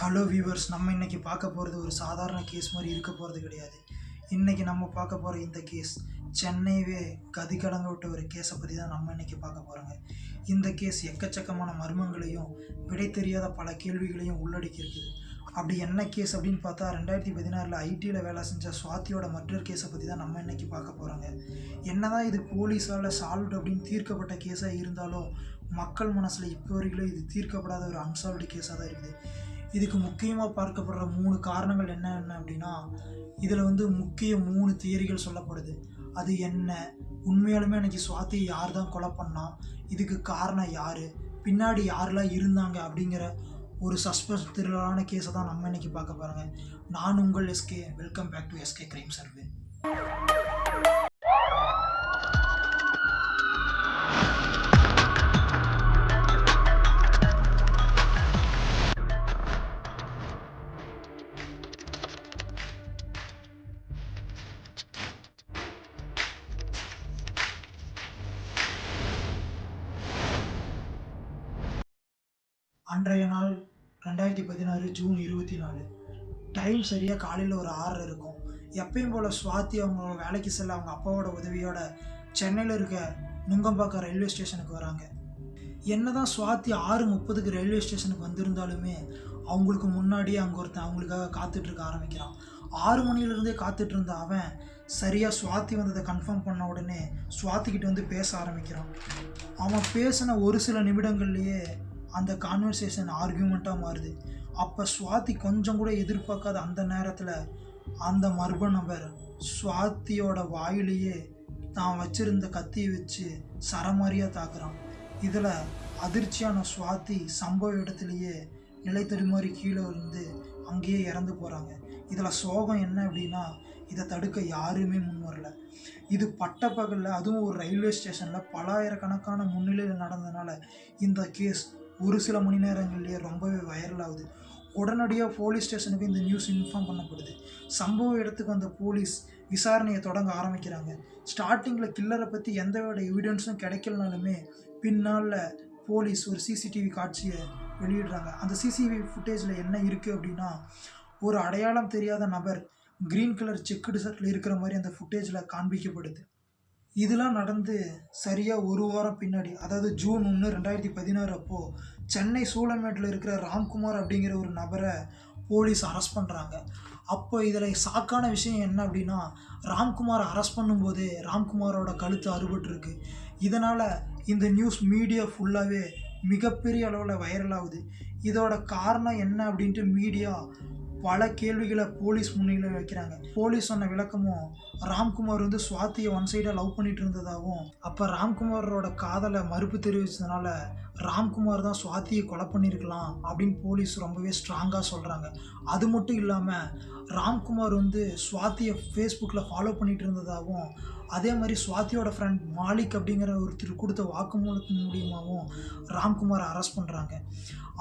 Hello viewers, நம்ம இன்னைக்கு பார்க்க போகிறது ஒரு சாதாரண கேஸ் மாதிரி இருக்க போகிறது கிடையாது. இன்றைக்கி நம்ம பார்க்க போகிற இந்த கேஸ் சென்னையவே கதிகலங்க விட்ட ஒரு கேஸை பற்றி தான் நம்ம இன்றைக்கி பார்க்க போகிறோங்க. இந்த கேஸ் எக்கச்சக்கமான மர்மங்களையும் விடை தெரியாத பல கேள்விகளையும் உள்ளடக்கி இருக்குது. அப்படி என்ன கேஸ் அப்படின்னு பார்த்தா 2016 ஐடியில் வேலை செஞ்ச சுவாதியோட மர்டர் கேஸை பற்றி தான் நம்ம இன்றைக்கி பார்க்க போகிறோங்க. என்னதான் இது போலீஸால் சால்வ்டு அப்படின்னு தீர்க்கப்பட்ட கேஸாக இருந்தாலும் மக்கள் மனசில் இப்போ வரைக்கும் இது தீர்க்கப்படாத ஒரு அன்சால்வ்டு கேஸாக தான் இருக்குது. இதுக்கு முக்கியமாக பார்க்கப்படுற 3 காரணங்கள் என்ன அப்படின்னா, இதில் முக்கிய 3 தியரிகள் சொல்லப்படுது. அது என்ன, உண்மையாலுமே அன்றைக்கி சுவாதியை யார் தான் கொலை பண்ணா, இதுக்கு காரணம் யார், பின்னாடி யாரெல்லாம் இருந்தாங்க அப்படிங்கிற ஒரு சஸ்பென்ஸ் த்ரில்லரான கேஸை தான் நம்ம இன்றைக்கி பார்க்க போகிறோங்க. நான் உங்கள் SK. Welcome back to SK crime survey. அன்றைய நாள் 2016 ஜூன் 24. டைம் சரியாக காலையில் ஒரு 6:30 இருக்கும். எப்பயும் போல் சுவாதி அவங்களோட வேலைக்கு செல்ல அவங்க அப்பாவோட உதவியோட சென்னையில் இருக்க நுங்கம்பாக்கம் ரயில்வே ஸ்டேஷனுக்கு வராங்க. என்ன தான் சுவாதி 6:30க்கு ரயில்வே ஸ்டேஷனுக்கு வந்திருந்தாலுமே அவங்களுக்கு முன்னாடியே அங்கே ஒருத்தன் அவங்களுக்காக காத்துட்ருக்க ஆரம்பிக்கிறான். 6 மணிலேருந்தே காத்துட்டு இருந்த அவன் சரியாக சுவாதி வந்ததை கன்ஃபார்ம் பண்ண உடனே சுவாதிக்கிட்ட பேச ஆரம்பிக்கிறான். அவன் பேசின ஒரு சில நிமிடங்கள்லேயே அந்த கான்வர்சேஷன் ஆர்கியூமெண்ட்டாக மாறுது. அப்போ சுவாதி கொஞ்சம் கூட எதிர்பார்க்காத அந்த நேரத்தில் அந்த மர்ம நபர் சுவாதியோட வாயிலேயே தான் வச்சிருந்த கத்தியை வச்சு சரமாரியாக தாக்குறான். இதில் அதிர்ச்சியான சுவாதி சம்பவ இடத்துலையே நிலை தடுமாறி கீழே இருந்து அங்கேயே இறந்து போகிறாங்க. இதில் சோகம் என்ன அப்படின்னா, இதை தடுக்க யாருமே முன் வரல. இது பட்டப்பகலில், அதுவும் ஒரு ரயில்வே ஸ்டேஷனில் பலாயிரக்கணக்கான முன்னிலையில் நடந்ததுனால இந்த கேஸ் ஒரு சில மணி நேரங்கள்லேயே ரொம்பவே வைரல் ஆகுது. உடனடியாக போலீஸ் ஸ்டேஷனுக்கு இந்த நியூஸ் இன்ஃபார்ம் பண்ணப்படுது. சம்பவ இடத்துக்கு வந்த போலீஸ் விசாரணையை தொடங்க ஆரம்பிக்கிறாங்க. ஸ்டார்டிங்கில் கில்லரை பற்றி எந்த வித எவிடன்ஸும் கிடைக்கலனாலுமே பின்னால் போலீஸ் ஒரு சிசிடிவி காட்சியை வெளியிடுறாங்க. அந்த சிசிடிவி ஃபுட்டேஜில் என்ன இருக்குது அப்படின்னா, ஒரு அடையாளம் தெரியாத நபர் க்ரீன் கலர் செக்குடு ஷர்ட்டில் இருக்கிற மாதிரி அந்த ஃபுட்டேஜில் காண்பிக்கப்படுது. இதெல்லாம் நடந்து சரியாக ஒரு வாரம் பின்னாடி, அதாவது ஜூன் 1, 2016 அப்போது சென்னை சூளமேட்டில் இருக்கிற ராம்குமார் அப்படிங்கிற ஒரு நபரை போலீஸ் அரெஸ்ட் பண்ணுறாங்க. அப்போ இதில் ஷாக்கான விஷயம் என்ன அப்படின்னா, ராம்குமாரை அரெஸ்ட் பண்ணும்போதே ராம்குமாரோட கழுத்து அறுபட்டுருக்கு. இதனால் இந்த நியூஸ் மீடியா ஃபுல்லாகவே மிகப்பெரிய அளவில் வைரல் ஆகுது. இதோட காரணம் என்ன அப்படின்ட்டு மீடியா பல கேள்விகளை போலீஸ் முன்னிலையில் வைக்கிறாங்க. போலீஸ் சொன்ன விளக்கமும், ராம்குமார் சுவாதியை ஒன் சைடாக லவ் பண்ணிட்டு இருந்ததாகவும், அப்போ ராம்குமாரோட காதலை மறுப்பு தெரிவித்ததுனால ராம்குமார் தான் சுவாதியை கொலை பண்ணியிருக்கலாம் அப்படின்னு போலீஸ் ரொம்பவே ஸ்ட்ராங்காக சொல்கிறாங்க. அது மட்டும் இல்லாமல் ராம்குமார் சுவாதியை ஃபேஸ்புக்கில் ஃபாலோ பண்ணிகிட்டு இருந்ததாகவும், அதே மாதிரி சுவாதியோட ஃப்ரெண்ட் மாலிக் அப்படிங்கிற ஒருத்தர் கொடுத்த வாக்குமூலத்தின் மூலியமாகவும் ராம்குமாரை அரெஸ்ட் பண்ணுறாங்க.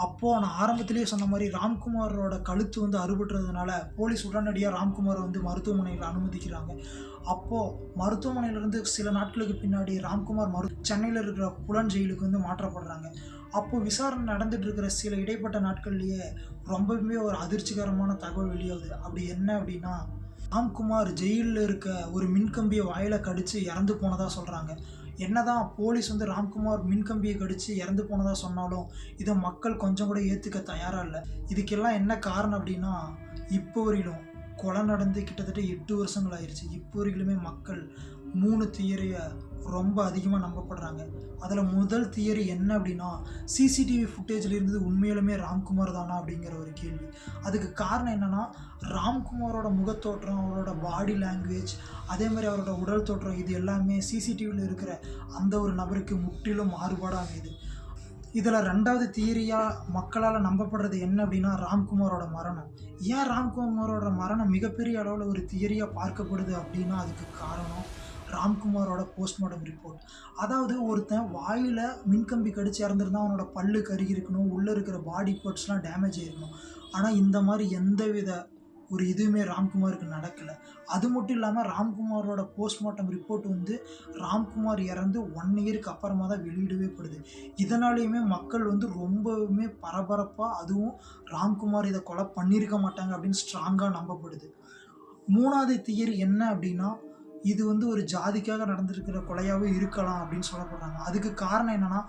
அப்போது நான் ஆரம்பத்திலேயே சொன்ன மாதிரி ராம்குமாரோட கழுத்து அறுபட்டுறதுனால போலீஸ் உடனடியாக ராம்குமாரை மருத்துவமனையில் அனுமதிக்கிறாங்க. அப்போது மருத்துவமனையிலேருந்து சில நாட்களுக்கு பின்னாடி ராம்குமார் சென்னையில் இருக்கிற புலன் ஜெயிலுக்கு மாற்றப்படுறாங்க. அப்போது விசாரணை நடந்துட்டு இருக்கிற சில இடைப்பட்ட நாட்கள்லேயே ரொம்பவுமே ஒரு அதிர்ச்சிகரமான தகவல் வெளியாகுது. அப்படி என்ன அப்படின்னா, ராம்குமார் ஜெயிலில் இருக்க ஒரு மின்கம்பியை வாயில் கடித்து இறந்து போனதாக சொல்கிறாங்க. என்னதான் போலீஸ் ராம்குமார் மின்கம்பியை கடித்து இறந்து போனதாக சொன்னாலும் இதை மக்கள் கொஞ்சம் கூட ஏற்றுக்க தயாராக இல்லை. இதுக்கெல்லாம் என்ன காரணம் அப்படின்னா, இப்போ வரையிலும் கொலை நடந்து கிட்டத்தட்ட 8 வருஷங்கள் ஆயிடுச்சு. இப்போ வரையிலுமே மக்கள் 3 தியரியை ரொம்ப அதிகமாக நம்பப்படுறாங்க. அதில் முதல் தியரி என்ன அப்படின்னா, சிசிடிவி ஃபுட்டேஜில் இருந்தது உண்மையிலுமே ராம்குமார் தானா அப்படிங்கிற ஒரு கேள்வி. அதுக்கு காரணம் என்னென்னா, ராம்குமாரோட முகத்தோற்றம், அவரோட பாடி லாங்குவேஜ், அதே மாதிரி அவரோட உடல் தோற்றம், இது எல்லாமே சிசிடிவியில் இருக்கிற அந்த ஒரு நபருக்கு முற்றிலும் மாறுபாடாக அமையுது. இதில் 2வது தியரியாக மக்களால் நம்பப்படுறது என்ன அப்படின்னா, ராம்குமாரோட மரணம். ஏன் ராம்குமாரோட மரணம் மிகப்பெரிய அளவில் ஒரு தியரியாக பார்க்கப்படுது அப்படின்னா, அதுக்கு காரணம் ராம்குமாரோட போஸ்ட்மார்ட்டம் ரிப்போர்ட். அதாவது ஒருத்தன் வாயில் மின்கம்பி கடிச்சு இறந்துருந்தா அவனோட பல்லு கருகி இருக்கணும், உள்ளே இருக்கிற பாடி பார்ட்ஸ்லாம் டேமேஜ் ஆகிருக்கணும். ஆனால் இந்த மாதிரி எந்தவித ஒரு இதுவுமே ராம்குமாருக்கு நடக்கலை. அது மட்டும் இல்லாமல் ராம்குமாரோட போஸ்ட்மார்ட்டம் ரிப்போர்ட் வந்து ராம்குமார் இறந்து 1 இயருக்கு அப்புறமா தான் வெளியிடவே படுது. இதனாலேயுமே மக்கள் வந்து ரொம்பவுமே பரபரப்பாக, அதுவும் ராம்குமார் இதை கொலை பண்ணியிருக்க மாட்டாங்க அப்படின்னு ஸ்ட்ராங்காக நம்பப்படுது. 3வது தியரி என்ன அப்படின்னா, இது வந்து ஒரு ஜாதிக்காக நடந்திருக்கிற கொலையாவே இருக்கலாம் அப்படின்னு சொல்லப்படுறாங்க. அதுக்கு காரணம் என்னன்னா,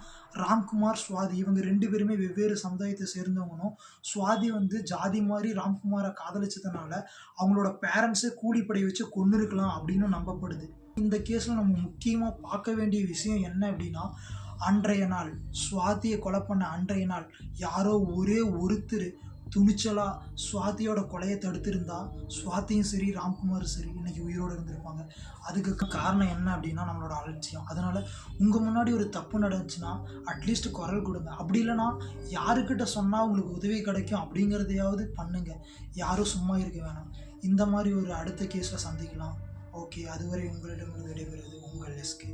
ராம்குமார், சுவாதி இவங்க 2 பேருமே வெவ்வேறு சமுதாயத்தை சேர்ந்தவங்களும், சுவாதி வந்து ஜாதி மாறி ராம்குமாரை காதலிச்சதுனால, அவங்களோட பேரண்ட்ஸே கூலிப்படை வச்சு கொன்னுருக்கலாம் அப்படின்னு நம்பப்படுது. இந்த கேஸ்ல நம்ம முக்கியமா பார்க்க வேண்டிய விஷயம் என்ன அப்படின்னா, அன்றைய நாள் சுவாதியை கொலை பண்ண அன்றைய நாள் யாரோ ஒரே ஒருத்தர் துணிச்சலா சுவாதியோட கொலையை தடுத்திருந்தா, சுவாதியும் சரி, ராம்குமாரும் சரி இன்னைக்கு உயிரோடு இருந்திருப்பாங்க. அதுக்கு காரணம் என்ன அப்படின்னா நம்மளோட அலட்சியம். அதனால உங்க முன்னாடி ஒரு தப்பு நடந்துச்சுன்னா அட்லீஸ்ட் குரல் கொடுங்க. அப்படி இல்லைன்னா யாருக்கிட்ட சொன்னா உங்களுக்கு உதவி கிடைக்கும் அப்படிங்கிறதையாவது பண்ணுங்க. யாரும் சும்மா இருக்க வேணாம். இந்த மாதிரி ஒரு அடுத்த கேஸ்ல சந்திக்கலாம். ஓகே, அதுவரை உங்களிடமிருந்து விடைபெறுவது உங்கள் எஸ்கே.